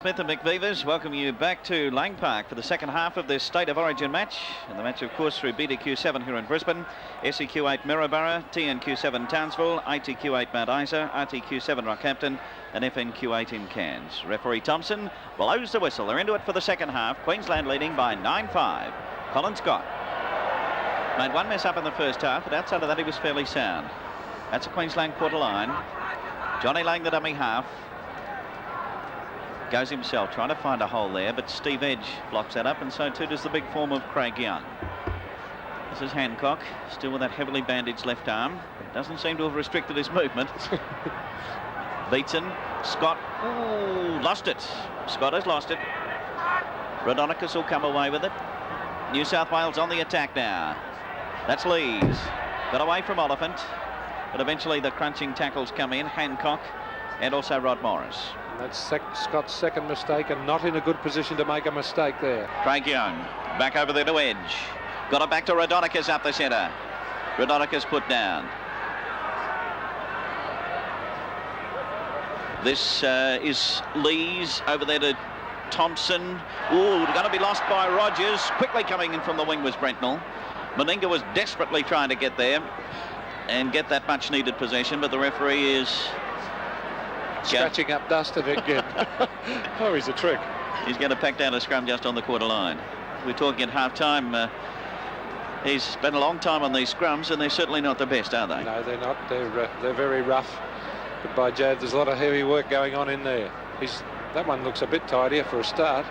Smith and McVivers welcome you back to Lang Park for the second half of this State of Origin match. And the match, of course, through BDQ7 here in Brisbane, SEQ8 Maryborough, TNQ7 Townsville, ITQ8 Mount Isa, RTQ7 Rockhampton, and FNQ8 in Cairns. Referee Thompson blows the whistle. They're into it for the second half. Queensland leading by 9-5. Colin Scott made one mess up in the first half, but outside of that he was fairly sound. That's a Queensland quarter line. Johnny Lang, the dummy half, goes himself trying to find a hole there, but Steve Edge blocks that up, and so too does the big form of Craig Young. This is Hancock, still with that heavily bandaged left arm. Doesn't seem to have restricted his movement. Beatson, Scott, ooh, lost it. Scott has lost it. Rhodonicus will come away with it. New South Wales on the attack now. That's Lees. Got away from Oliphant, but eventually the crunching tackles come in. Hancock and also Rod Morris. That's Scott's second mistake, and not in a good position to make a mistake there. Craig Young back over there to Edge. Got it back to Rhodonicus up the centre. Rhodonicus put down. This is Lees over there to Thompson. Ooh, going to be lost by Rogers. Quickly coming in from the wing was Brentnell. Meninga was desperately trying to get there and get that much needed possession, but the referee is scratching up dust at it again. Oh, he's a trick. He's going to pack down a scrum just on the quarter line. We're talking at half-time. He's spent a long time on these scrums, and they're certainly not the best, are they? No, they're not. They're very rough. But by Jove, there's a lot of heavy work going on in there. That one looks a bit tidier for a start.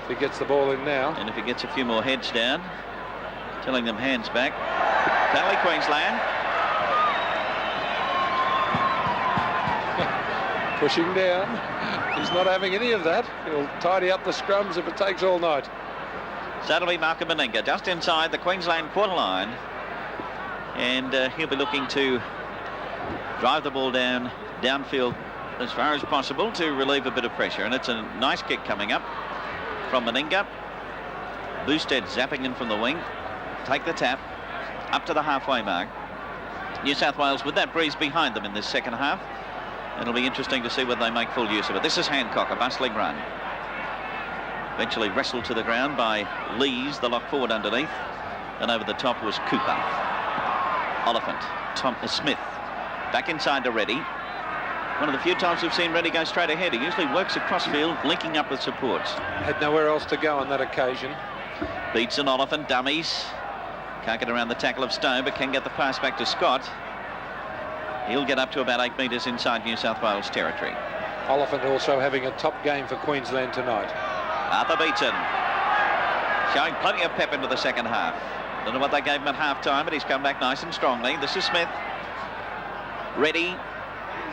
If he gets the ball in now. And if he gets a few more heads down, telling them hands back. Penalty Queensland. Pushing down. He's not having any of that. He'll tidy up the scrums if it takes all night. So that'll be Malcolm Meninga just inside the Queensland quarter line. And he'll be looking to drive the ball downfield as far as possible to relieve a bit of pressure. And it's a nice kick coming up from Meninga. Boosted zapping in from the wing. Take the tap up to the halfway mark. New South Wales with that breeze behind them in this second half. It'll be interesting to see whether they make full use of it. This is Hancock, a bustling run. Eventually wrestled to the ground by Lees, the lock forward underneath. And over the top was Cooper. Oliphant, Smith. Back inside to Reddy. One of the few times we've seen Reddy go straight ahead. He usually works across field, linking up with supports. Had nowhere else to go on that occasion. Beats an Oliphant, dummies. Can't get around the tackle of Stone, but can get the pass back to Scott. He'll get up to about 8 metres inside New South Wales territory. Oliphant also having a top game for Queensland tonight. Arthur Beatson showing plenty of pep into the second half. Don't know what they gave him at half-time, but he's come back nice and strongly. This is Smith. Reddy,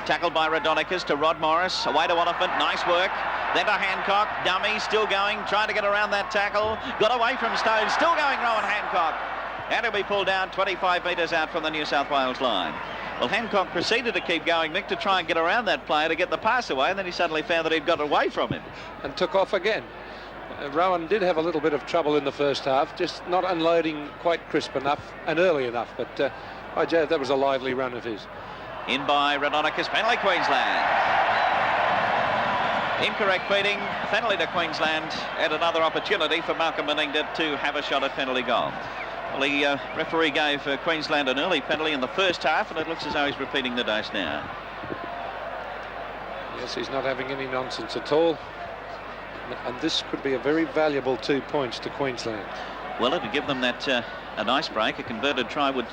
tackled by Rhodonicus to Rod Morris. Away to Oliphant, nice work. Then to Hancock, dummy, still going, trying to get around that tackle. Got away from Stone, still going Rowan Hancock. And he'll be pulled down 25 metres out from the New South Wales line. Well, Hancock proceeded to keep going, Mick, to try and get around that player to get the pass away, and then he suddenly found that he'd got away from him. And took off again. Rowan did have a little bit of trouble in the first half, just not unloading quite crisp enough and early enough, but by Jove, that was a lively run of his. In by Rhodonicus, penalty Queensland. Incorrect beating, penalty to Queensland, and another opportunity for Malcolm Meninga to have a shot at penalty goal. Well, the referee gave Queensland an early penalty in the first half, and it looks as though he's repeating the dose now. Yes, he's not having any nonsense at all. And this could be a very valuable 2 points to Queensland. Well, it would give them that a nice break. A converted try would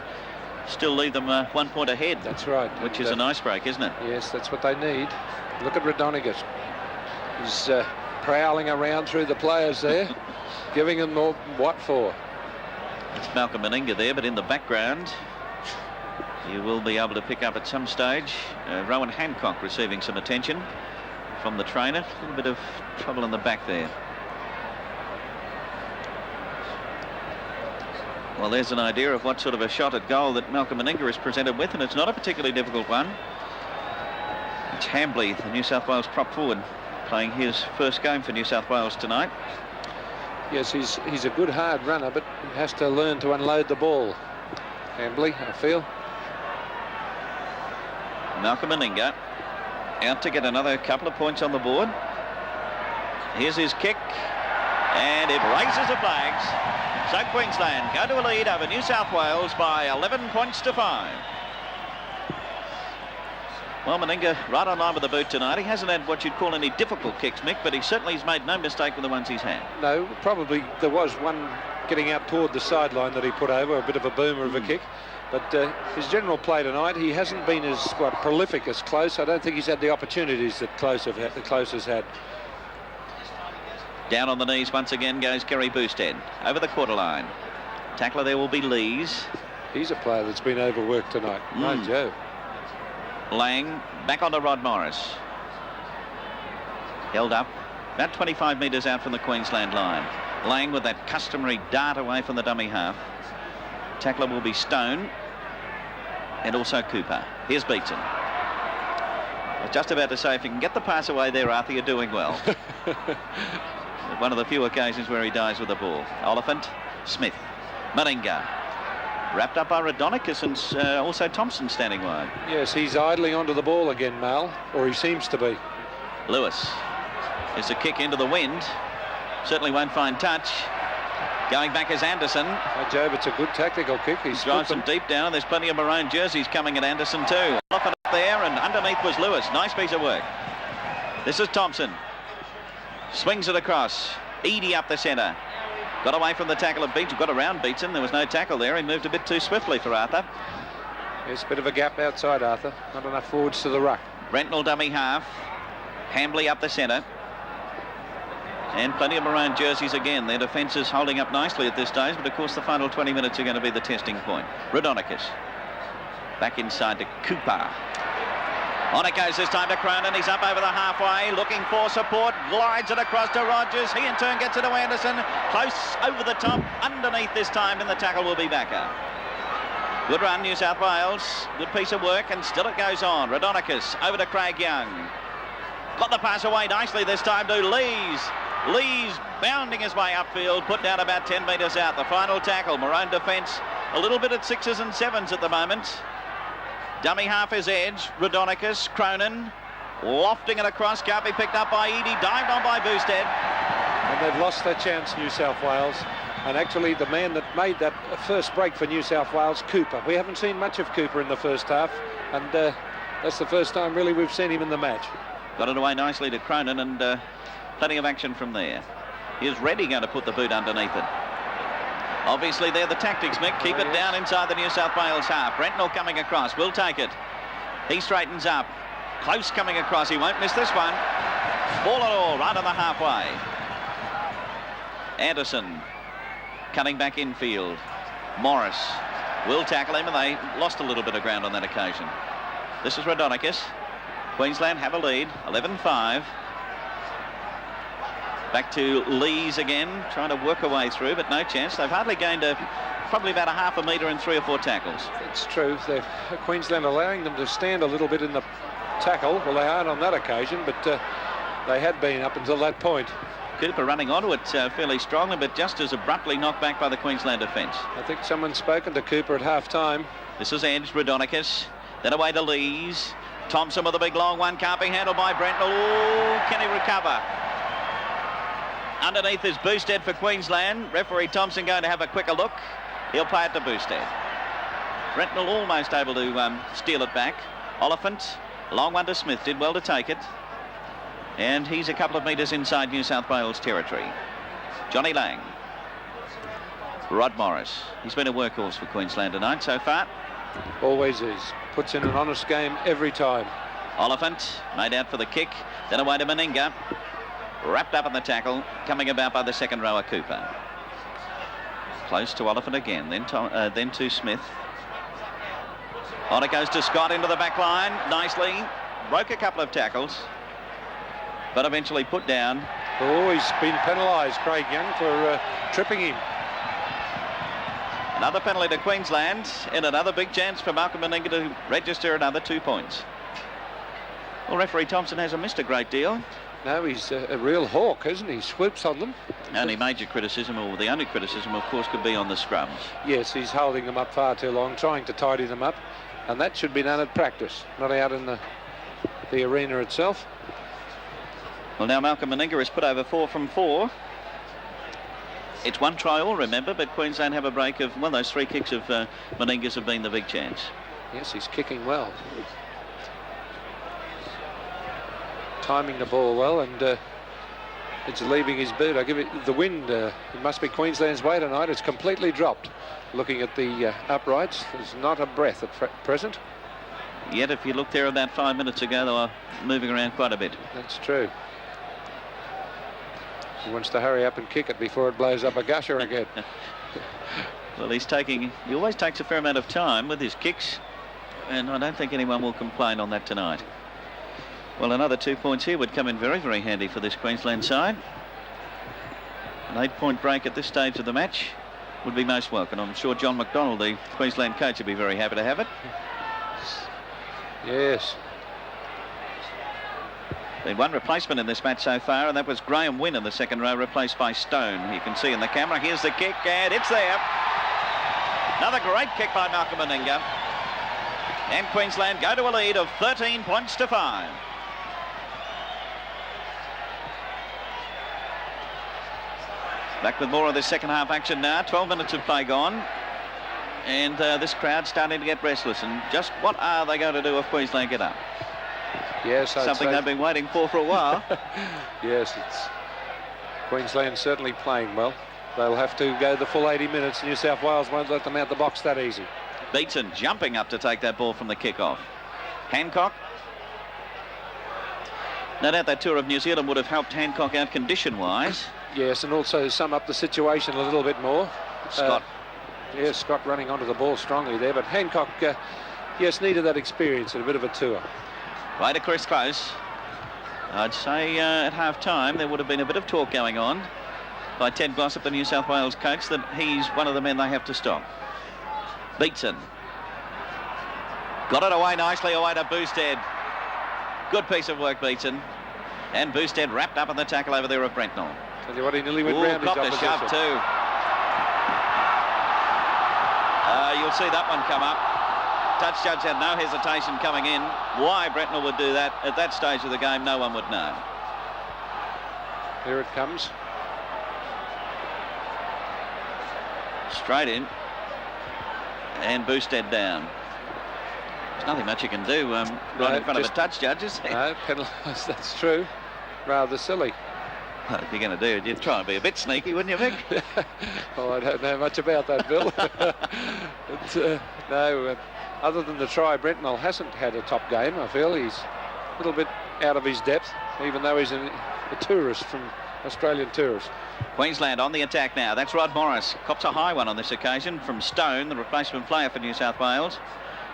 still leave them 1 point ahead. That's right. Which is a nice break, isn't it? Yes, that's what they need. Look at Rhodonicus. He's prowling around through the players there, giving them more what for. It's Malcolm Meninga there, but in the background you will be able to pick up at some stage Rowan Hancock receiving some attention from the trainer. A little bit of trouble in the back there. Well, there's an idea of what sort of a shot at goal that Malcolm Meninga is presented with, and it's not a particularly difficult one. It's Hambley, the New South Wales prop forward, playing his first game for New South Wales tonight. Yes, he's a good hard runner, but he has to learn to unload the ball. Hambley, I feel. Malcolm Meninga out to get another couple of points on the board. Here's his kick, and it raises the flags. So Queensland go to a lead over New South Wales by 11 points to 5. Well, Meninga right on line with the boot tonight. He hasn't had what you'd call any difficult kicks, Mick, but he certainly has made no mistake with the ones he's had. No, probably there was one getting out toward the sideline that he put over, a bit of a boomer of a kick. But his general play tonight, he hasn't been as prolific as Close. I don't think he's had the opportunities that Close has had. Down on the knees once again goes Kerry Boosted. Over the quarter line. Tackler there will be Lees. He's a player that's been overworked tonight. No, Joe. Lang back onto Rod Morris. Held up about 25 metres out from the Queensland line. Lang with that customary dart away from the dummy half. Tackler will be Stone and also Cooper. Here's Beatson. I was just about to say, if you can get the pass away there, Arthur, you're doing well. One of the few occasions where he dies with the ball. Oliphant, Smith, Meninga. Wrapped up by Raudonikis and also Thompson standing wide. Yes, he's idling onto the ball again, Mal, or he seems to be. Lewis is a kick into the wind. Certainly won't find touch. Going back is Anderson. Oh, Joe, it's a good tactical kick. He's drives them deep down. There's plenty of maroon jerseys coming at Anderson too. Oliphant up there, and underneath was Lewis. Nice piece of work. This is Thompson. Swings it across. Eadie up the centre. Got away from the tackle of Beatson. Got around Beatson. There was no tackle there. He moved a bit too swiftly for Arthur. There's a bit of a gap outside Arthur. Not enough forwards to the ruck. Brentnell dummy half. Hambley up the centre. And plenty of maroon jerseys again. Their defence is holding up nicely at this stage, but of course the final 20 minutes are going to be the testing point. Raudonikis. Back inside to Cooper. On it goes this time to Cronin. He's up over the halfway, looking for support. Glides it across to Rogers. He in turn gets it to Anderson. Close over the top. Underneath this time, and the tackle will be Backer. Good run, New South Wales. Good piece of work, and still it goes on. Raudonikis over to Craig Young. Got the pass away nicely this time to Lees. Lees bounding his way upfield, put down about 10 metres out. The final tackle. Maroon defence a little bit at 6s and 7s at the moment. Dummy half is edge. Raudonikis, Cronin, lofting it across. Can't be picked up by Eadie. Dived on by Boosted. And they've lost their chance, New South Wales. And actually the man that made that first break for New South Wales, Cooper. We haven't seen much of Cooper in the first half. And that's the first time really we've seen him in the match. Got it away nicely to Cronin, and plenty of action from there. Here's Reddy going to put the boot underneath it. Obviously, they're the tactics, Mick. Keep it down inside the New South Wales half. Brentnell coming across. Will take it. He straightens up. Close coming across. He won't miss this one. Ball and all right on the halfway. Anderson cutting back infield. Morris will tackle him, and they lost a little bit of ground on that occasion. This is Raudonikis. Queensland have a lead, 11-5. Back to Lees again, trying to work a way through, but no chance. They've hardly gained probably about a half a metre in 3 or 4 tackles. It's true. Queensland allowing them to stand a little bit in the tackle. Well, they aren't on that occasion, but they had been up until that point. Cooper running onto it fairly strongly, but just as abruptly knocked back by the Queensland defence. I think someone's spoken to Cooper at half-time. This is edge, Raudonikis. Then away to Lees. Thompson with a big long one, can't be handled by Brentnell. Oh, can he recover? Underneath is Boosted for Queensland. Referee Thompson going to have a quicker look. He'll play it to Boosted. Brentnell almost able to steal it back. Oliphant, long one to Smith, did well to take it. And he's a couple of metres inside New South Wales territory. Johnny Lang. Rod Morris. He's been a workhorse for Queensland tonight so far. Always is. Puts in an honest game every time. Oliphant made out for the kick. Then away to Meninga. Wrapped up in the tackle, coming about by the second rower Cooper. Close to Oliphant again, then to Smith. On it goes to Scott into the back line, nicely. Broke a couple of tackles, but eventually put down. Oh, he's been penalised, Craig Young, for tripping him. Another penalty to Queensland, and another big chance for Malcolm Meninga to register another 2 points. Well, referee Thompson hasn't missed a great deal. No, he's a real hawk, isn't he? Swoops on them. Only major criticism, or the only criticism, of course, could be on the scrums. Yes, he's holding them up far too long, trying to tidy them up. And that should be done at practice, not out in the arena itself. Well, now Malcolm Meninga has put over 4 from 4. It's 1 try all, remember, but Queensland have a break of, well, those 3 kicks of Meninga's have been the big chance. Yes, he's kicking well. Timing the ball well, and it's leaving his boot. I give it the wind. It must be Queensland's way tonight. It's completely dropped. Looking at the uprights, there's not a breath at present. Yet, if you look there about 5 minutes ago, they were moving around quite a bit. That's true. He wants to hurry up and kick it before it blows up a gusher again. Well, he always takes a fair amount of time with his kicks, and I don't think anyone will complain on that tonight. Well, another 2 points here would come in very, very handy for this Queensland side. An 8-point break at this stage of the match would be most welcome. I'm sure John McDonald, the Queensland coach, would be very happy to have it. Yes. Been 1 replacement in this match so far, and that was Graham Wynn in the second row, replaced by Stone. You can see in the camera. Here's the kick, and it's there. Another great kick by Malcolm Meninga. And Queensland go to a lead of 13 points to 5. Back with more of this second half action now. 12 minutes of play gone. And this crowd starting to get restless. And just what are they going to do if Queensland get up? Yes, something they've been waiting for a while. Yes, it's Queensland certainly playing well. They'll have to go the full 80 minutes. New South Wales won't let them out the box that easy. Beatson jumping up to take that ball from the kick-off. Hancock. No doubt that tour of New Zealand would have helped Hancock out condition-wise. Yes, and also sum up the situation a little bit more. Scott. Yes, Scott running onto the ball strongly there, but Hancock, yes, needed that experience and a bit of a tour. Right to Chris Close. I'd say at half-time there would have been a bit of talk going on by Ted Glossop, the New South Wales coach, that he's one of the men they have to stop. Beatson. Got it away nicely, away to Boosted. Good piece of work, Beatson. And Boosted wrapped up in the tackle over there of Brentnall. Tell you what, he nearly went round his opposition. Copped a shove too. You'll see that one come up. Touch judge had no hesitation coming in. Why Brentnall would do that at that stage of the game, no one would know. Here it comes. Straight in. And Boosted down. There's nothing much you can do right in front of a touch judge, is there? No, penalised, that's true. Rather silly. Well, if you're going to do it, you'd try and be a bit sneaky, wouldn't you, Vic? Well, I don't know much about that, Bill. But, no, other than the try, Brentnall hasn't had a top game, I feel. He's a little bit out of his depth, even though he's a tourist from Australian tourist. Queensland on the attack now. That's Rod Morris. Cops a high one on this occasion from Stone, the replacement player for New South Wales.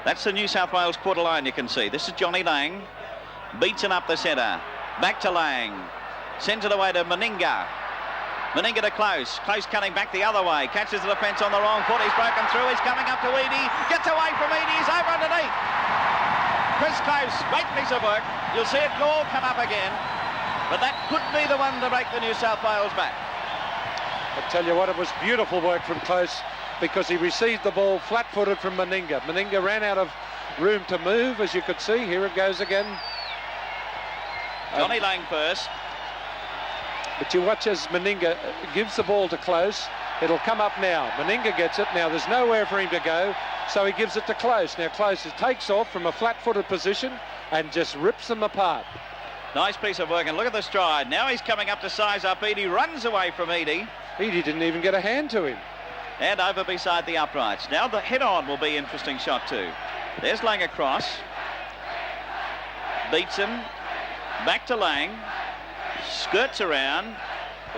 That's the New South Wales quarter line, you can see. This is Johnny Lang. Beatson up the centre. Back to Lang. Sends it away to Meninga. Meninga to Close. Close cutting back the other way. Catches the defence on the wrong foot. He's broken through. He's coming up to Eadie. Gets away from Eadie. He's over underneath. Chris Close. Great piece of work. You'll see it all come up again. But that could be the one to break the New South Wales back. I tell you what, it was beautiful work from Close because he received the ball flat-footed from Meninga. Meninga ran out of room to move, as you could see. Here it goes again. Johnny Lang first. But you watch as Meninga gives the ball to Close. It'll come up now. Meninga gets it. Now there's nowhere for him to go, so he gives it to Close. Now Close takes off from a flat-footed position and just rips them apart. Nice piece of work, and look at the stride. Now he's coming up to size up Eadie. Runs away from Eadie. Eadie didn't even get a hand to him. And over beside the uprights. Now the head-on will be an interesting shot too. There's Lang across. Beatson. Back to Lang. Skirts around.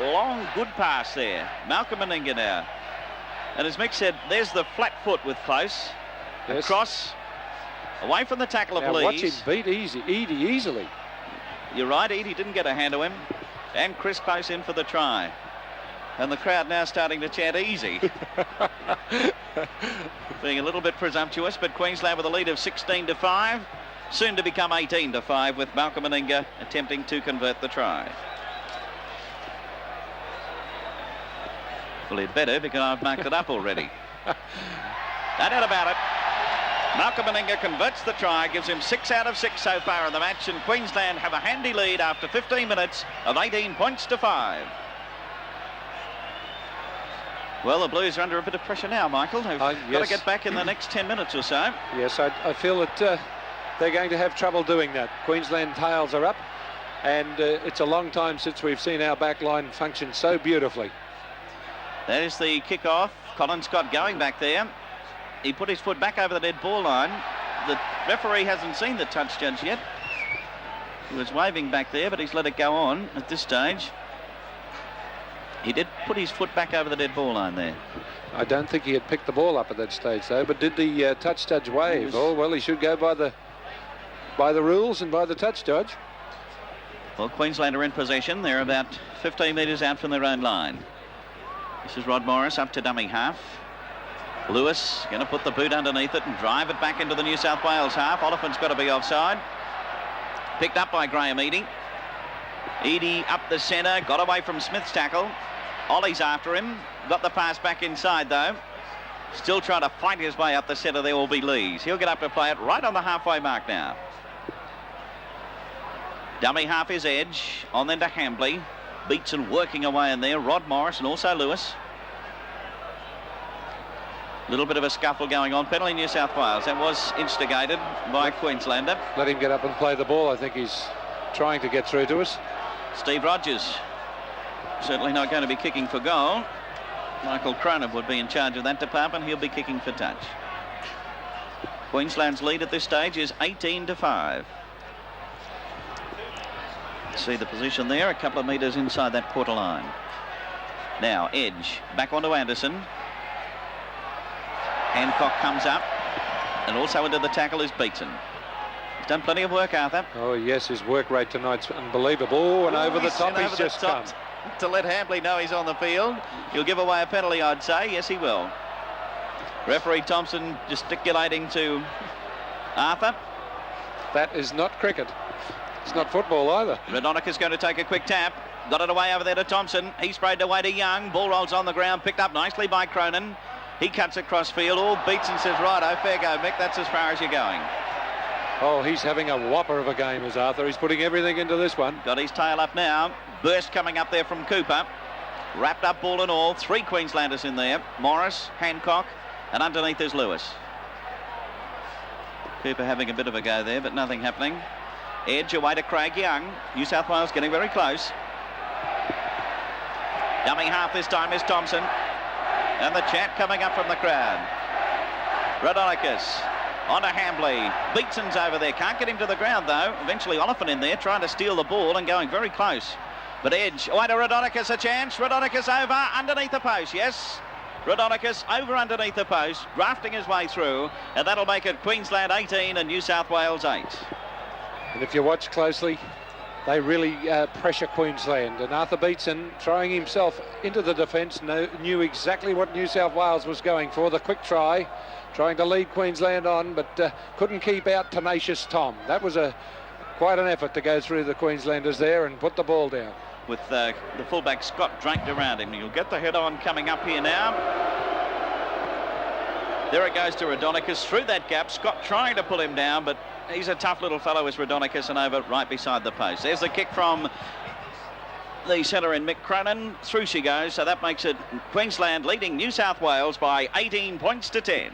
Long, good pass there. Malcolm Meninga now. And as Mick said, there's the flat foot with Close. Yes. Across. Away from the tackle of Lees. Watch him beat Eadie easily. You're right, Eadie didn't get a hand to him. And Chris Close in for the try. And the crowd now starting to chant easy. Being a little bit presumptuous, but Queensland with a lead of 16-5. Soon to become 18-5 with Malcolm Meninga attempting to convert the try. Well, he'd better because I've marked it up already. No doubt about it. Malcolm Meninga converts the try, gives him 6 out of 6 so far in the match, and Queensland have a handy lead after 15 minutes of 18 points to 5. Well, the Blues are under a bit of pressure now, Michael. They've got to get back in the next 10 minutes or so. Yes, I feel that they're going to have trouble doing that. Queensland tails are up, and it's a long time since we've seen our back line function so beautifully. That is the kick-off. Colin Scott going back there. He put his foot back over the dead ball line. The referee hasn't seen the touch judge yet. He was waving back there, but he's let it go on at this stage. He did put his foot back over the dead ball line there. I don't think he had picked the ball up at that stage, though. But did the touch judge wave? Oh, well, he should go by the rules and by the touch judge. Well, Queensland are in possession. They're about 15 metres out from their own line. This is Rod Morris up to dummy half. Lewis going to put the boot underneath it and drive it back into the New South Wales half. Oliphant's got to be offside. Picked up by Graham Eadie. Eadie up the centre, got away from Smith's tackle. Ollie's after him. Got the pass back inside, though. Still trying to fight his way up the centre. There will be Lees. He'll get up to play it right on the halfway mark now. Dummy half is Edge. On then to Hambley. Beatson working away in there. Rod Morris and also Lewis. Little bit of a scuffle going on. Penalty New South Wales. That was instigated by a Queenslander. Let him get up and play the ball. I think he's trying to get through to us. Steve Rogers certainly not going to be kicking for goal. Michael Cronin would be in charge of that department. He'll be kicking for touch. Queensland's lead at this stage is 18-5. See the position there, a couple of metres inside that quarter line. Now Edge back onto Anderson. Hancock comes up, and also into the tackle is Beatson. He's done plenty of work, Arthur. Oh yes, his work rate tonight's unbelievable. Oh, and over the top he's just come. To let Hambley know he's on the field. He'll give away a penalty, I'd say. Yes, he will. Referee Thompson gesticulating to Arthur. That is not cricket. It's not football either. Radonica's going to take a quick tap. Got it away over there to Thompson. He sprayed away to Young. Ball rolls on the ground, picked up nicely by Cronin. He cuts across field. All Beatson says, righto, fair go, Mick. That's as far as you're going. Oh, he's having a whopper of a game, as Arthur. He's putting everything into this one. Got his tail up now. Burst coming up there from Cooper. Wrapped up ball and all. 3 Queenslanders in there. Morris, Hancock, and underneath is Lewis. Cooper having a bit of a go there, but nothing happening. Edge away to Craig Young. New South Wales getting very close. Dummy half this time is Thompson. And the chant coming up from the crowd. Radonicus on to Hambley. Beatson's over there. Can't get him to the ground, though. Eventually Oliphant in there trying to steal the ball and going very close. But Edge away to Radonicus, a chance. Radonicus over underneath the post. Yes. Radonicus over underneath the post, drafting his way through, and that'll make it Queensland 18 and New South Wales 8. And if you watch closely, they really pressure Queensland. And Arthur Beatson, throwing himself into the defence, knew exactly what New South Wales was going for. The quick try, trying to lead Queensland on, but couldn't keep out Tenacious Tom. That was quite an effort to go through the Queenslanders there and put the ball down. With the fullback Scott draped around him. You'll get the head-on coming up here now. There it goes to Radonicus through that gap. Scott trying to pull him down, but he's a tough little fellow, is Radonicus, and over right beside the post. There's the kick from the centre in Mick Cronin. Through she goes, so that makes it Queensland leading New South Wales by 18 points to 10.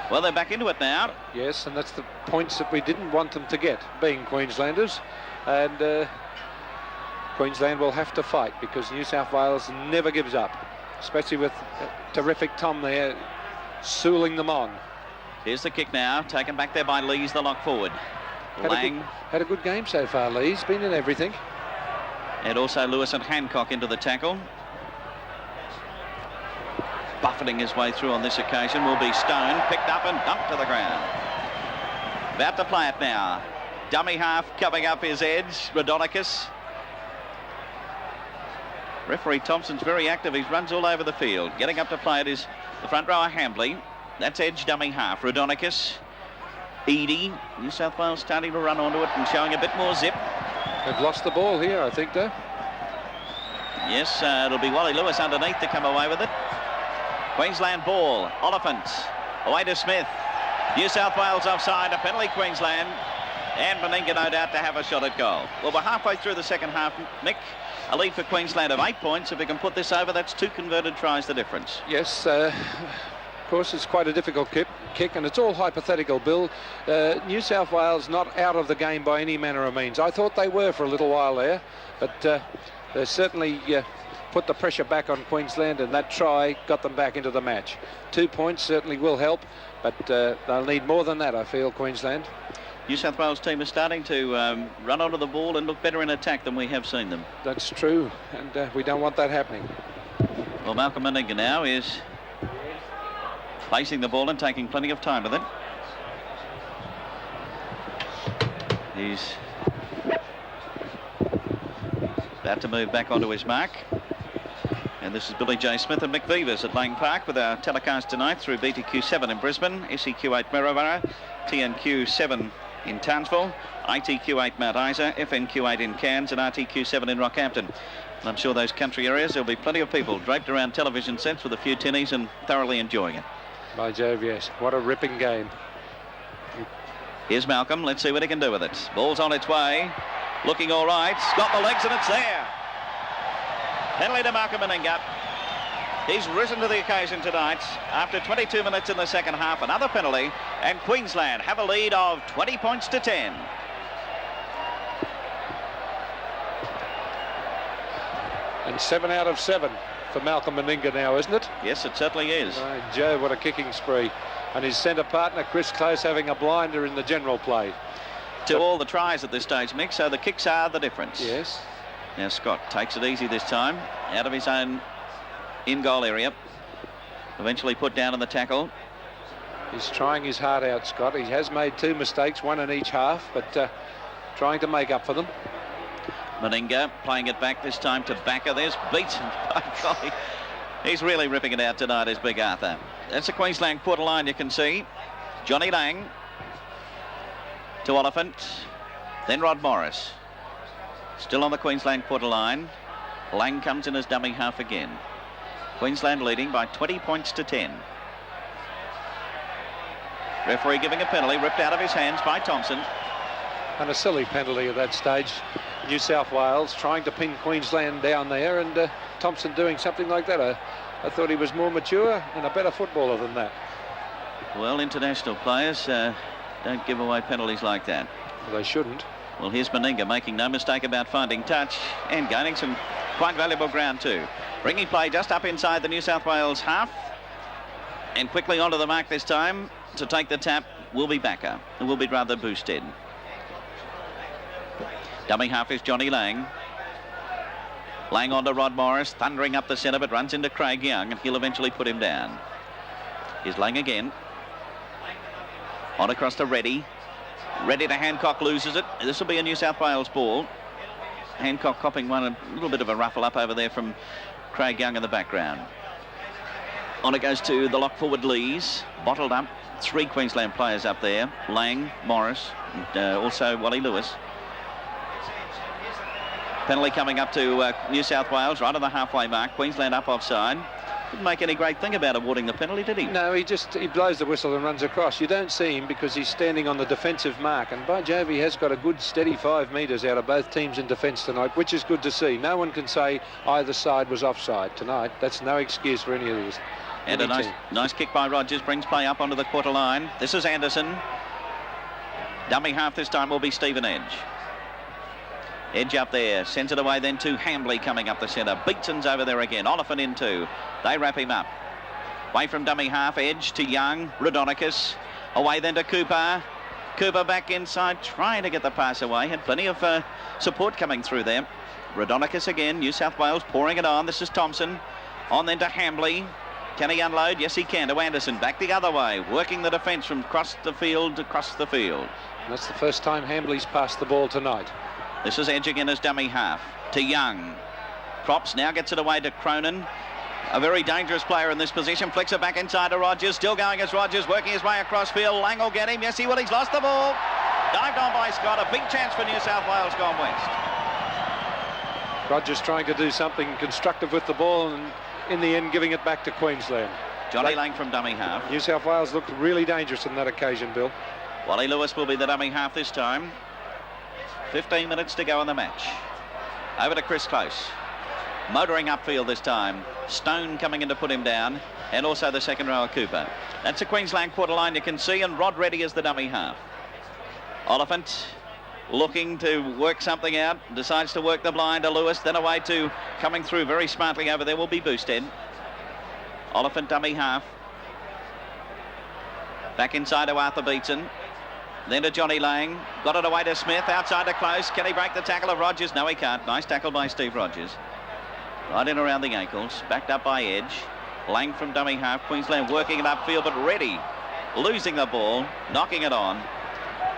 Well, they're back into it now. Yes, and that's the points that we didn't want them to get, being Queenslanders. And Queensland will have to fight because New South Wales never gives up, especially with terrific Tom there, sooling them on. Here's the kick now, taken back there by Lees, the lock forward. Lang. Had a good game so far, Lees. Been in everything. And also Lewis and Hancock into the tackle. Buffeting his way through on this occasion will be Stone, picked up and dumped to the ground. About to play it now. Dummy half coming up is Edge, Radonicus. Referee Thompson's very active. He runs all over the field. Getting up to play it is the front rower Hambley. That's Edge dummy half. Radonicus, Eadie. New South Wales starting to run onto it and showing a bit more zip. They've lost the ball here, I think, though. Yes, it'll be Wally Lewis underneath to come away with it. Queensland ball. Oliphant away to Smith. New South Wales offside. A penalty, Queensland. And Meninga, no doubt, to have a shot at goal. Well, we're halfway through the second half, Mick. A lead for Queensland of 8 points. If we can put this over, that's 2 converted tries the difference. Yes, of course, it's quite a difficult kick, and it's all hypothetical, Bill. New South Wales not out of the game by any manner of means. I thought they were for a little while there, but they certainly put the pressure back on Queensland, and that try got them back into the match. 2 points certainly will help, but they'll need more than that, I feel, Queensland. New South Wales team is starting to run onto the ball and look better in attack than we have seen them. That's true, and we don't want that happening. Well, Malcolm Meninga now is placing the ball and taking plenty of time with it. He's about to move back onto his mark. And this is Billy J. Smith and Mick Vivers at Lang Park with our telecast tonight through BTQ7 in Brisbane, SEQ8 Maryborough, TNQ7 in Townsville, ITQ8 Mount Isa, FNQ8 in Cairns and RTQ7 in Rockhampton. And I'm sure those country areas there'll be plenty of people draped around television sets with a few tinnies and thoroughly enjoying it. By Jove, yes. What a ripping game. Here's Malcolm. Let's see what he can do with it. Ball's on its way. Looking all right. Got the legs and it's there. Penalty to Malcolm Meninga. He's risen to the occasion tonight. After 22 minutes in the second half, another penalty, and Queensland have a lead of 20 points to 10. And 7 out of 7 for Malcolm Meninga now, isn't it? Yes, it certainly is. Oh, Joe, what a kicking spree. And his centre partner, Chris Close, having a blinder in the general play. To all the tries at this stage, Mick, so the kicks are the difference. Yes. Now Scott takes it easy this time, out of his own in-goal area. Eventually put down in the tackle. He's trying his heart out, Scott. He has made 2 mistakes, 1 in each half, but trying to make up for them. Meninga playing it back this time to Backer. There's beaten by golly. He's really ripping it out tonight, is Big Arthur. That's the Queensland quarter line, you can see. Johnny Lang to Oliphant, then Rod Morris. Still on the Queensland quarter line. Lang comes in as dummy half again. Queensland leading by 20 points to 10. Referee giving a penalty, ripped out of his hands by Thompson. And a silly penalty at that stage. New South Wales trying to pin Queensland down there, and Thompson doing something like that. I thought he was more mature and a better footballer than that. Well, international players don't give away penalties like that. Well, they shouldn't. Well, here's Meninga making no mistake about finding touch and gaining some quite valuable ground too. Bringing play just up inside the New South Wales half, and quickly onto the mark this time to take the tap will be Backer. It will be rather boosted. Dummy half is Johnny Lang. Lang on to Rod Morris, thundering up the centre, but runs into Craig Young, and he'll eventually put him down. Here's Lang again. On across to Reddy. Reddy to Hancock, loses it. This will be a New South Wales ball. Hancock copping one, a little bit of a ruffle up over there from Craig Young in the background. On it goes to the lock forward Lees. Bottled up. 3 Queensland players up there. Lang, Morris, and also Wally Lewis. Penalty coming up to New South Wales, right on the halfway mark. Queensland up offside. Didn't make any great thing about awarding the penalty, did he? No, he blows the whistle and runs across. You don't see him because he's standing on the defensive mark, and by Jove, he has got a good steady 5 metres out of both teams in defence tonight, which is good to see. No one can say either side was offside tonight. That's no excuse for any of this. And a nice kick by Rogers brings play up onto the quarter line. This is Anderson. Dummy half this time will be Stephen Edge. Edge up there, sends it away then to Hambley coming up the centre. Beatson's over there again. Oliphant in too. They wrap him up. Away from dummy half, Edge to Young. Rhodonicus. Away then to Cooper. Cooper back inside, trying to get the pass away. Had plenty of support coming through there. Rhodonicus again. New South Wales pouring it on. This is Thompson. On then to Hambley. Can he unload? Yes, he can. To Anderson. Back the other way. Working the defence from across the field to across the field. And that's the first time Hambley's passed the ball tonight. This is Edge again as dummy half. To Young. Props now gets it away to Cronin. A very dangerous player in this position. Flicks it back inside to Rogers. Still going as Rogers, working his way across field. Lang will get him. Yes, he will. He's lost the ball. Dived on by Scott. A big chance for New South Wales gone west. Rogers trying to do something constructive with the ball and in the end giving it back to Queensland. Johnny Lang from dummy half. New South Wales looked really dangerous on that occasion, Bill. Wally Lewis will be the dummy half this time. 15 minutes to go in the match. Over to Chris Close. Motoring upfield this time. Stone coming in to put him down, and also the second rower Cooper. That's a Queensland quarter line you can see, and Rod Reddy is the dummy half. Oliphant looking to work something out, decides to work the blind to Lewis, then away to coming through very smartly over there will be Boosted. Oliphant dummy half. Back inside to Arthur Beetson. Then to Johnny Lang. Got it away to Smith. Outside to Close. Can he break the tackle of Rogers? No, he can't. Nice tackle by Steve Rogers. Right in around the ankles. Backed up by Edge. Lang from dummy half. Queensland working it upfield, but Reddy losing the ball, knocking it on.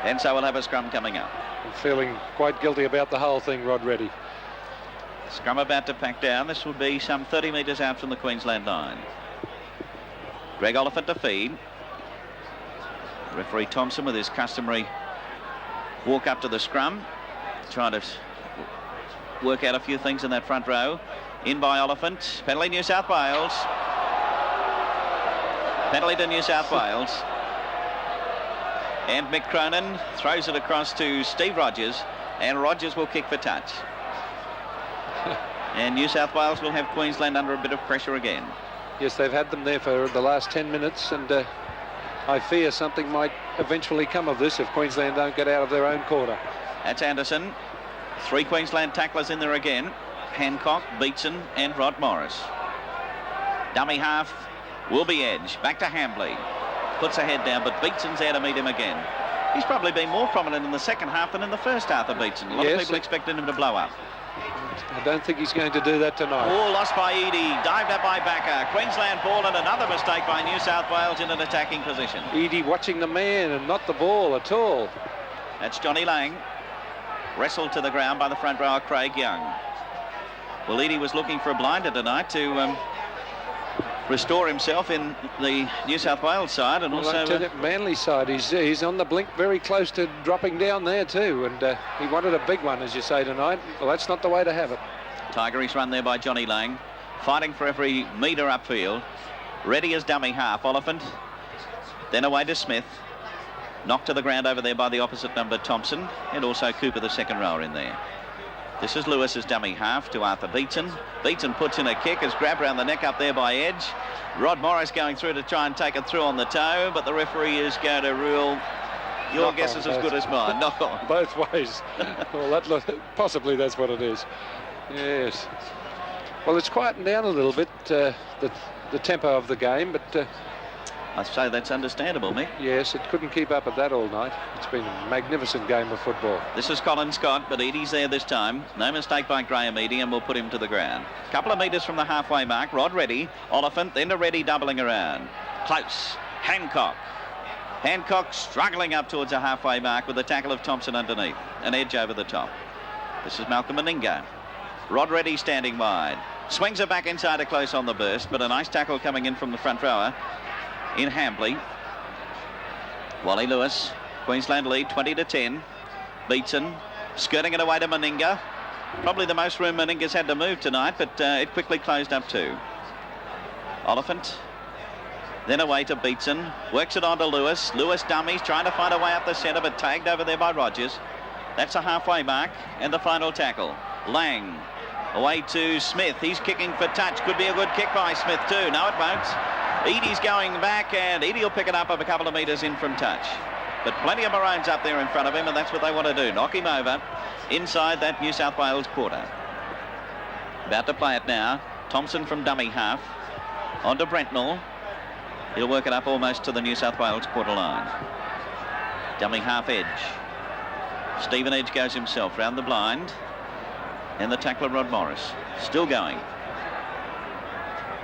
And so we'll have a scrum coming up. I'm feeling quite guilty about the whole thing, Rod Reddy. Scrum about to pack down. This will be some 30 metres out from the Queensland line. Greg Oliphant to feed. Referee Thompson with his customary walk up to the scrum, trying to work out a few things in that front row. In by Oliphant. Penalty New South Wales. Penalty to New South Wales. And Mick Cronin throws it across to Steve Rogers, and Rogers will kick for touch. And New South Wales will have Queensland under a bit of pressure again. Yes, they've had them there for the last 10 minutes, and I fear something might eventually come of this if Queensland don't get out of their own quarter. That's Anderson. 3 Queensland tacklers in there again. Hancock, Beetson and Rod Morris. Dummy half will be Edge. Back to Hambley. Puts a head down, but Beetson's there to meet him again. He's probably been more prominent in the second half than in the first half of Beetson. A lot of people expected him to blow up. I don't think he's going to do that tonight. Ball lost by Eadie. Dived up by Backer. Queensland ball, and another mistake by New South Wales in an attacking position. Eadie watching the man and not the ball at all. That's Johnny Lang. Wrestled to the ground by the front rower Craig Young. Well, Eadie was looking for a blinder tonight to restore himself in the New South Wales side, and also Manly side. He's on the blink, very close to dropping down there too, and he wanted a big one, as you say, tonight. Well, that's not the way to have it. Tigeries run there by Johnny Lang, fighting for every metre upfield. Ready as dummy half. Oliphant then away to Smith, knocked to the ground over there by the opposite number Thompson, and also Cooper, the second rower, in there. This is Lewis's dummy half to Arthur Beetson. Beetson puts in a kick, is grabbed around the neck up there by Edge. Rod Morris going through to try and take it through on the toe, but the referee is going to rule. Your guess is as good as mine. Knock on. Both ways. Well, possibly that's what it is. Yes. Well, it's quietened down a little bit, the tempo of the game, but I say that's understandable, Mick. Yes, it couldn't keep up at that all night. It's been a magnificent game of football. This is Colin Scott, but Eadie's there this time. No mistake by Graham Eadie, and we'll put him to the ground. Couple of metres from the halfway mark. Rod Reddy, Oliphant, then to Reddy doubling around. Close. Hancock. Hancock struggling up towards the halfway mark with the tackle of Thompson underneath. An Edge over the top. This is Malcolm Meninga. Rod Reddy standing wide. Swings it back inside to Close on the burst, but a nice tackle coming in from the front rower in Hambley. Wally Lewis. Queensland lead 20-10. Beetson skirting it away to Meninga. Probably the most room Meninga's had to move tonight, but it quickly closed up too. Oliphant then away to Beetson. Works it on to Lewis. Lewis dummies, trying to find a way up the centre, but tagged over there by Rogers. That's a halfway mark, and the final tackle. Lang away to Smith. He's kicking for touch. Could be a good kick by Smith too. No, it won't. Eadie's going back, and Eadie will pick it up a couple of metres in from touch. But plenty of Maroons up there in front of him, and that's what they want to do. Knock him over inside that New South Wales quarter. About to play it now. Thompson from dummy half. On to Brentnall. He'll work it up almost to the New South Wales quarter line. Dummy half Edge. Stephen Edge goes himself round the blind. And the tackler Rod Morris. Still going.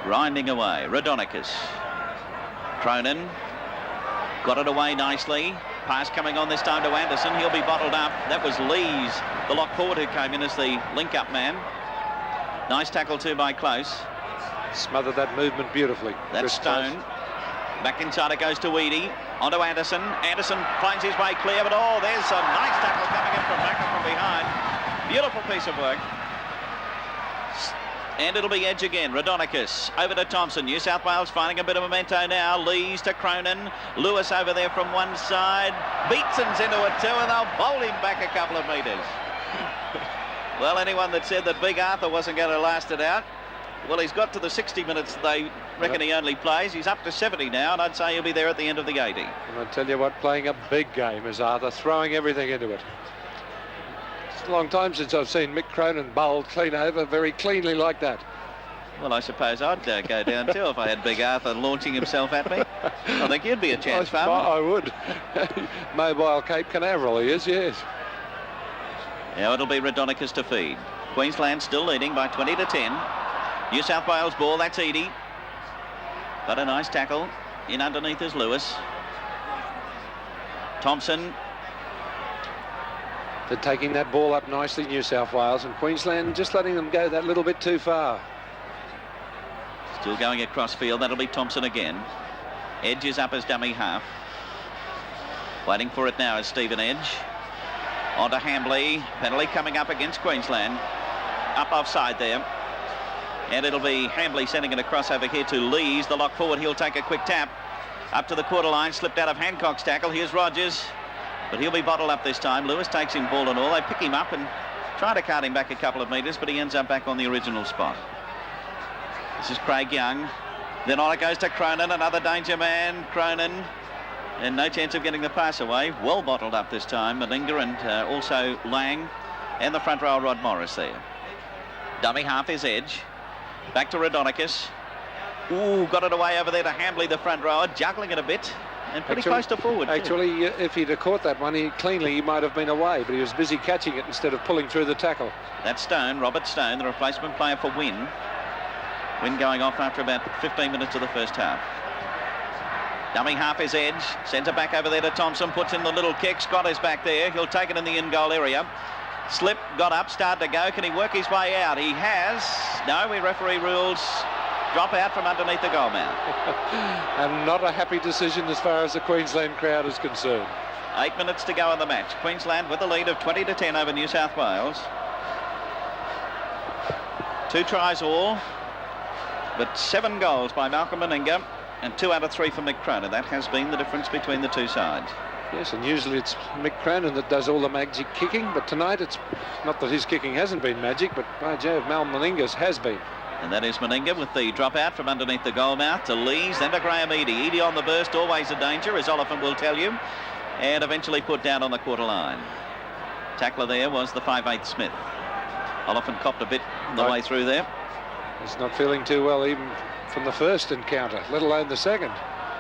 Grinding away. Radonicus. Cronin. Got it away nicely. Pass coming on this time to Anderson. He'll be bottled up. That was Lees, the lock forward, who came in as the link-up man. Nice tackle too by Close. Smothered that movement beautifully. That's Stone. Back inside it goes to Eadie. On to Anderson. Anderson finds his way clear, but oh, there's a nice tackle coming in from back up from behind. Beautiful piece of work. And it'll be Edge again. Rhodonicus over to Thompson. New South Wales finding a bit of memento now. Lees to Cronin. Lewis over there from one side. Beatson's into it too, and they'll bowl him back a couple of metres. Well, anyone that said that Big Arthur wasn't going to last it out, well, he's got to the 60 minutes they reckon he only plays. He's up to 70 now, and I'd say he'll be there at the end of the 80. And I tell you what, playing a big game is Arthur, throwing everything into it. It's a long time since I've seen Mick Cronin bowl clean over very cleanly like that. Well, I suppose I'd go down too if I had Big Arthur launching himself at me. I think you'd be a chance, Farmer. I would. Mobile Cape Canaveral he is, yes. Now it'll be Rhodonicus to feed. Queensland still leading by 20 to 10. New South Wales ball, that's Eadie. But a nice tackle in underneath is Lewis. Thompson. They're taking that ball up nicely, New South Wales, and Queensland just letting them go that little bit too far. Still going across field, that'll be Thompson again. Edge is up as dummy half. Waiting for it now is Stephen Edge. On to Hambley. Penalty coming up against Queensland. Up offside there. And it'll be Hambley sending it across over here to Lees. The lock forward, he'll take a quick tap. Up to the quarter line, slipped out of Hancock's tackle. Here's Rogers. But he'll be bottled up this time. Lewis takes him ball and all. They pick him up and try to cart him back a couple of metres, but he ends up back on the original spot. This is Craig Young. Then on it goes to Cronin, another danger man, Cronin. And no chance of getting the pass away. Well bottled up this time. Meninga and also Lang. And the front row, Rod Morris there. Dummy half is Edge. Back to Rhodonicus. Ooh, got it away over there to Hambley, the front rower, juggling it a bit. And pretty close to forward. Actually, if he'd have caught that one, he might have been away, but he was busy catching it instead of pulling through the tackle. That's Stone, Robert Stone, the replacement player for Wynn. Wynn going off after about 15 minutes of the first half. Dummy half is Edge. Sends it back over there to Thompson. Puts in the little kick. Scott is back there. He'll take it in the in-goal area. Slip, got up, started to go. Can he work his way out? He has. No, we referee rules drop out from underneath the goal mount. And not a happy decision as far as the Queensland crowd is concerned. 8 minutes to go in the match. Queensland with a lead of 20 to 10 over New South Wales. 2 tries all, but 7 goals by Malcolm Meninga and 2 out of 3 for Mick Cronin. That has been the difference between the two sides. Yes, and usually it's Mick Cronin that does all the magic kicking, but tonight it's not that his kicking hasn't been magic, but by Jove, Mal Meninga's has been. And that is Meninga with the drop out from underneath the goal mouth to Lees, then to Graham Eadie. Eadie on the burst, always a danger, as Oliphant will tell you, and eventually put down on the quarter line. Tackler there was the 5'8" Smith. Oliphant copped a bit on the way through there. He's not feeling too well even from the first encounter, let alone the second.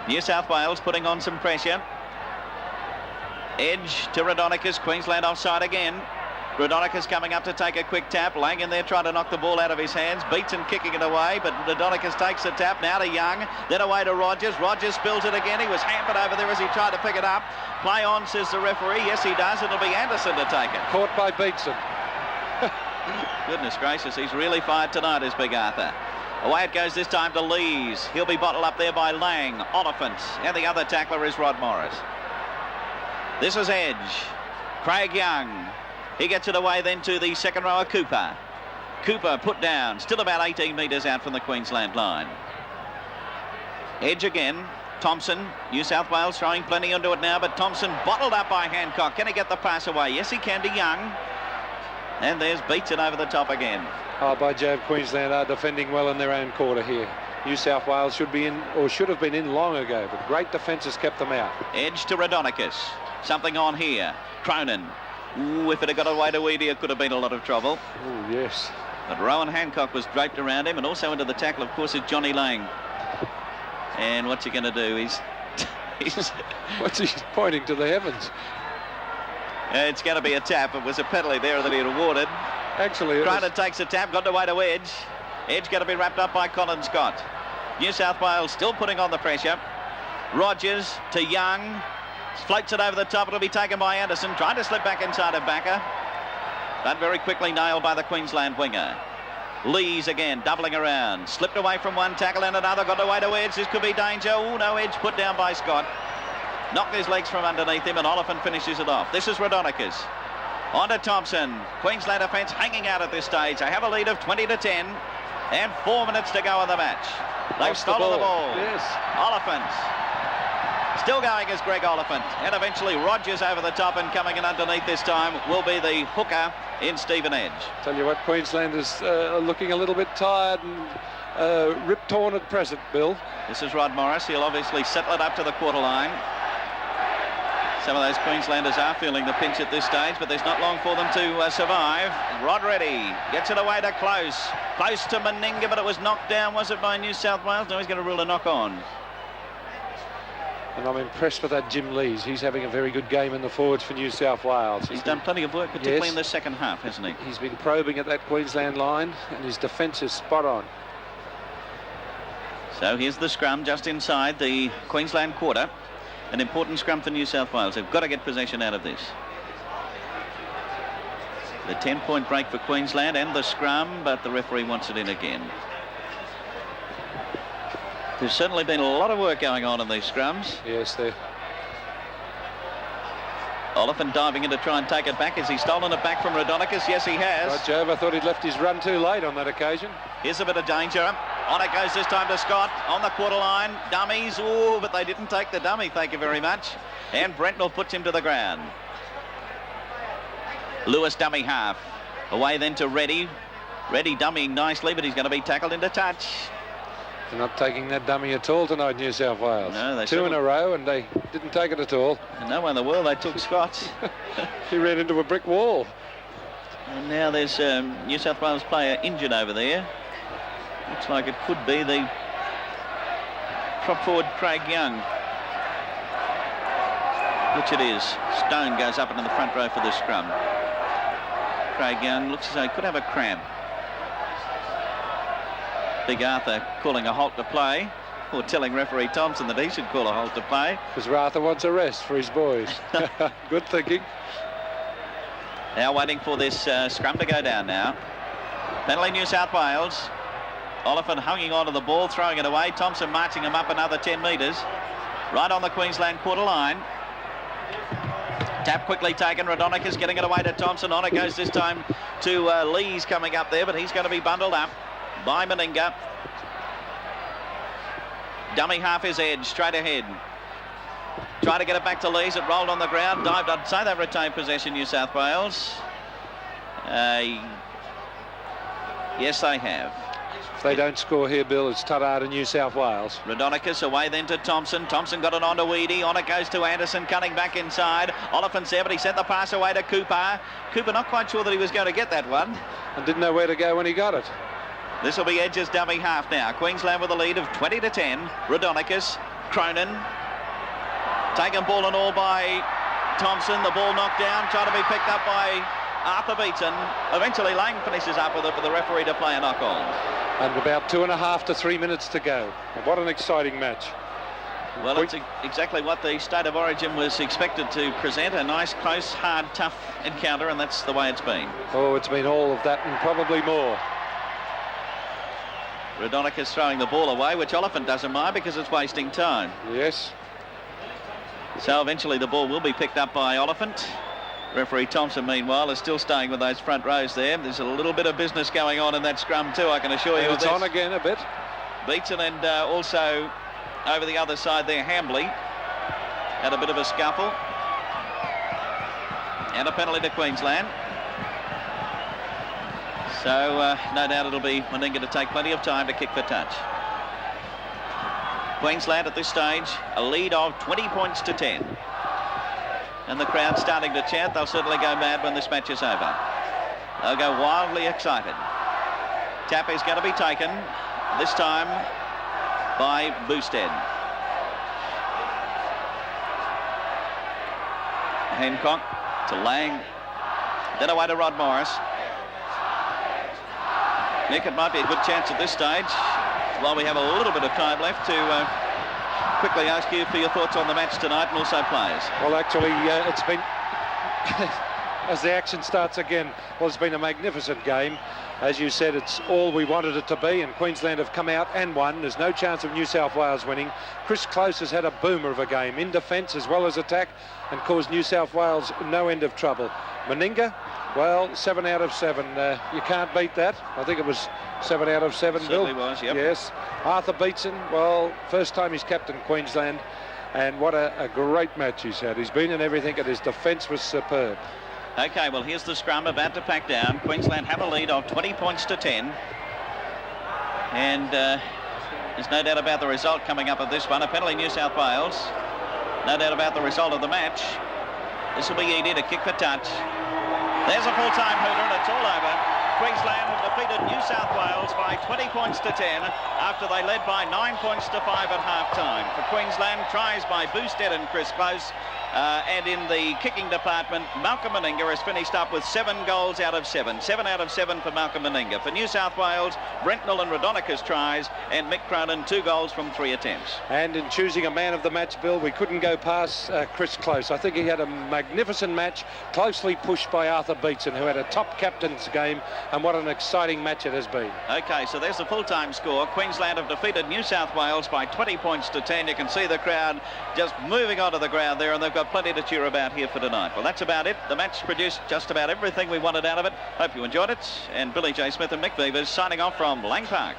New South Wales putting on some pressure. Edge to Rhodonicus, Queensland offside again. Rhodonicus coming up to take a quick tap. Lang in there trying to knock the ball out of his hands. Beatson kicking it away, but Rhodonicus takes the tap. Now to Young, then away to Rogers. Rogers spills it again. He was hampered over there as he tried to pick it up. Play on, says the referee. Yes, he does. It'll be Anderson to take it. Caught by Beatson. Goodness gracious, he's really fired tonight, is Big Arthur. Away it goes this time to Lees. He'll be bottled up there by Lang, Oliphant, and the other tackler is Rod Morris. This is Edge. Craig Young. He gets it away then to the second rower, Cooper. Cooper put down, still about 18 metres out from the Queensland line. Edge again. Thompson, New South Wales throwing plenty onto it now, but Thompson bottled up by Hancock. Can he get the pass away? Yes, he can to Young. And there's Beatson over the top again. Oh, by Jove, Queensland are defending well in their own quarter here. New South Wales should be in, or should have been in long ago, but great defence has kept them out. Edge to Rhodonicus. Something on here. Cronin. Ooh, if it had got away to Eadie, it could have been a lot of trouble. Oh, yes. But Rowan Hancock was draped around him, and also into the tackle, of course, is Johnny Lang. And what's he going to do? He's What's he pointing to the heavens? It's going to be a tap. It was a penalty there that he had awarded. Actually, Cronin takes a tap, got away to Edge. Edge going to be wrapped up by Colin Scott. New South Wales still putting on the pressure. Rogers to Young. Floats it over the top. It'll be taken by Anderson. Trying to slip back inside of Backer. But very quickly nailed by the Queensland winger. Lees again, doubling around. Slipped away from one tackle and another. Got away to Edge. This could be danger. Oh, no, Edge put down by Scott. Knocked his legs from underneath him, and Oliphant finishes it off. This is Rhodonicus. On to Thompson. Queensland offence hanging out at this stage. They have a lead of 20 to 10. And 4 minutes to go in the match. They've stolen the ball. Yes. Oliphant. Still going is Greg Oliphant. And eventually Rogers over the top, and coming in underneath this time will be the hooker in Stephen Edge. Tell you what, Queensland is looking a little bit tired and rip-torn at present, Bill. This is Rod Morris. He'll obviously settle it up to the quarter line. Some of those Queenslanders are feeling the pinch at this stage, but there's not long for them to survive. Rod Reddy gets it away to Close. Close to Meninga, but it was knocked down, was it, by New South Wales? No, he's going to rule a knock on. And I'm impressed with that Jim Lees. He's having a very good game in the forwards for New South Wales. He's done plenty of work, particularly Yes. in the second half, hasn't he? He's been probing at that Queensland line, and his defence is spot on. So here's the scrum just inside the Queensland quarter. An important scrum for New South Wales. They've got to get possession out of this. The 10-point break for Queensland and the scrum, but the referee wants it in again. There's certainly been a lot of work going on in these scrums. Yes, they're... Oliphant diving in to try and take it back. Has he stolen it back from Raudonikis? Yes, he has. Right, Jove, I thought he'd left his run too late on that occasion. Here's a bit of danger. On it goes this time to Scott. On the quarter line. Dummies. Ooh, but they didn't take the dummy. Thank you very much. And Brentnell puts him to the ground. Lewis dummy half. Away then to Reddy. Reddy dummying nicely, but he's going to be tackled into touch. They're not taking that dummy at all tonight, New South Wales. No, they Two in a row, and they didn't take it at all. And no one in the world, they took Scott. He ran into a brick wall. And now there's New South Wales player injured over there. Looks like it could be the prop forward Craig Young. Which it is. Stone goes up into the front row for the scrum. Craig Young looks as though he could have a cramp. Big Arthur calling a halt to play, or telling referee Thompson that he should call a halt to play. Because Arthur wants a rest for his boys. Good thinking. Now waiting for this scrum to go down now. Penalty New South Wales. Oliphant hanging on to the ball, throwing it away. Thompson marching him up another 10 metres. Right on the Queensland quarter line. Tap quickly taken. Raudonikis getting it away to Thompson. On it goes this time to Lees coming up there, but he's going to be bundled up by Meninga. Dummy half his edge, straight ahead. Try to get it back to Lees. It rolled on the ground, dived. I'd say they've retained possession, New South Wales. Yes, they have. If they don't score here, Bill, it's Tattara to New South Wales. Raudonikis away then to Thompson. Thompson got it on to Weedy. On it goes to Anderson, cutting back inside. Oliphant's there, but he sent the pass away to Cooper. Cooper not quite sure that he was going to get that one. And didn't know where to go when he got it. This will be Edge's dummy half now. Queensland with a lead of 20-10. Raudonikis, Cronin. Taken ball and all by Thompson. The ball knocked down, trying to be picked up by Arthur Beaton. Eventually Lang finishes up with it for the referee to play a knock on. And about 2.5 to 3 minutes to go. What an exciting match. Well, it's exactly what the State of Origin was expected to present. A nice, close, hard, tough encounter, and that's the way it's been. Oh, it's been all of that and probably more. Raudonikis throwing the ball away, which Oliphant doesn't mind because it's wasting time. Yes. So eventually the ball will be picked up by Oliphant. Referee Thompson, meanwhile, is still staying with those front rows there. There's a little bit of business going on in that scrum too, I can assure you. And it's on again a bit. Beaton and also over the other side there, Hambley had a bit of a scuffle. And a penalty to Queensland. So no doubt it'll be Meninga to take plenty of time to kick the touch. Queensland at this stage, a lead of 20 points to 10. And the crowd starting to chant. They'll certainly go mad when this match is over. They'll go wildly excited. Tap is going to be taken, this time by Boosted. Hancock to Lang, then away to Rod Morris. Nick, it might be a good chance at this stage, while we have a little bit of time left, to quickly ask you for your thoughts on the match tonight and also players. Well, actually, it's been, as the action starts again, well, it's been a magnificent game. As you said, it's all we wanted it to be, and Queensland have come out and won. There's no chance of New South Wales winning. Chris Close has had a boomer of a game, in defence as well as attack, and caused New South Wales no end of trouble. Meninga, Well, 7 out of 7. You can't beat that. I think it was 7 out of 7, Certainly Bill. was, yep. Yes. Arthur Beetson, well, first time he's captained Queensland, and what a great match he's had. He's been in everything, and his defence was superb. Okay, well, here's the scrum about to pack down. Queensland have a lead of 20 points to 10. And there's no doubt about the result coming up of this one. A penalty, New South Wales. No doubt about the result of the match. This will be Eadie to kick for touch. There's a full-time hooter, and it's all over. Queensland have defeated New South Wales by 20 points to 10 after they led by 9 points to 5 at half-time. For Queensland, tries by Boosted and Chris Close. And in the kicking department, Malcolm Meninga has finished up with 7 goals out of 7. 7 out of 7 for Malcolm Meninga. For New South Wales, Brent Nolan Radonica's tries, and Mick Cronin 2 goals from 3 attempts. And in choosing a man of the match, Bill, we couldn't go past Chris Close. I think he had a magnificent match, closely pushed by Arthur Beetson, who had a top captain's game, and what an exciting match it has been. Okay, so there's the full-time score. Queensland have defeated New South Wales by 20 points to 10. You can see the crowd just moving onto the ground there, and they've got plenty to cheer about here for tonight. Well, that's about it. The match produced just about everything we wanted out of it. Hope you enjoyed it. And Billy J. Smith and Mick Beavers signing off from Lang Park.